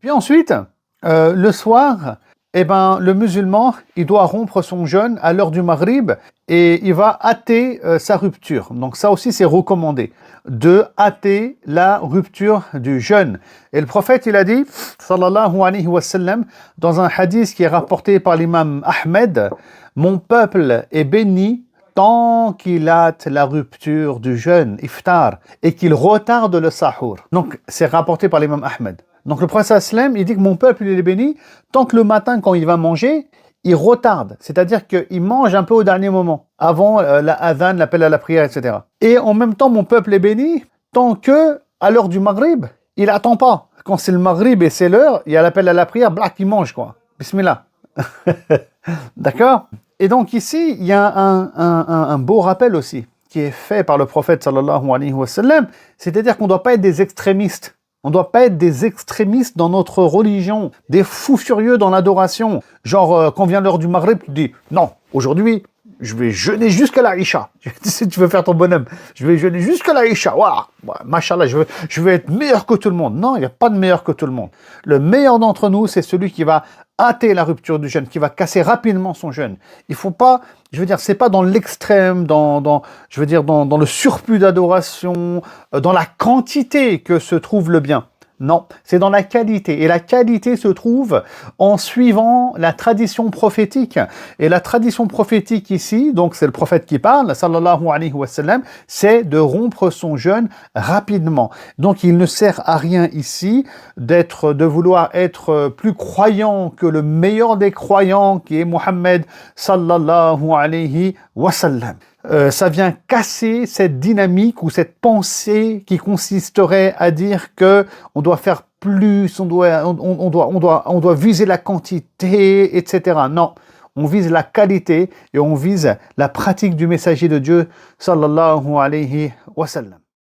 Puis ensuite, le soir, eh ben, le musulman, il doit rompre son jeûne à l'heure du Maghrib et il va hâter sa rupture. Donc ça aussi, c'est recommandé, de hâter la rupture du jeûne. Et le prophète, il a dit, sallallahu alayhi wa sallam, dans un hadith qui est rapporté par l'imam Ahmed, « Mon peuple est béni tant qu'il hâte la rupture du jeûne, iftar, et qu'il retarde le sahur. » Donc, c'est rapporté par l'imam Ahmed. Donc, le prophète sallam, il dit que mon peuple, il est béni tant que le matin, quand il va manger, il retarde. C'est-à-dire qu'il mange un peu au dernier moment, avant la adhan, l'appel à la prière, etc. Et en même temps, mon peuple est béni tant que, à l'heure du maghrib, il n'attend pas. Quand c'est le maghrib et c'est l'heure, il y a l'appel à la prière, black, il mange, quoi. Bismillah. D'accord? Et donc ici, il y a un beau rappel aussi, qui est fait par le prophète sallallahu alayhi wa sallam, c'est-à-dire qu'on ne doit pas être des extrémistes. On ne doit pas être des extrémistes dans notre religion, des fous furieux dans l'adoration. Genre, quand vient l'heure du Maghrib, tu dis, non, aujourd'hui, je vais jeûner jusqu'à la Isha. Si tu veux faire ton bonhomme, je vais jeûner jusqu'à la Isha. Waouh, machallah, je vais être meilleur que tout le monde. Non, il n'y a pas de meilleur que tout le monde. Le meilleur d'entre nous, c'est celui qui va hâter la rupture du jeûne, qui va casser rapidement son jeûne. Il faut pas, je veux dire, c'est pas dans l'extrême, dans le surplus d'adoration, dans la quantité que se trouve le bien. Non, c'est dans la qualité. Et la qualité se trouve en suivant la tradition prophétique. Et la tradition prophétique ici, donc c'est le prophète qui parle, sallallahu alayhi wa sallam, c'est de rompre son jeûne rapidement. Donc il ne sert à rien ici de vouloir être plus croyant que le meilleur des croyants, qui est Mohammed sallallahu alayhi wa sallam. Ça vient casser cette dynamique ou cette pensée qui consisterait à dire que on doit faire plus, on doit viser la quantité, etc. Non, on vise la qualité et on vise la pratique du messager de Dieu sallallahu alayhi wa sallam.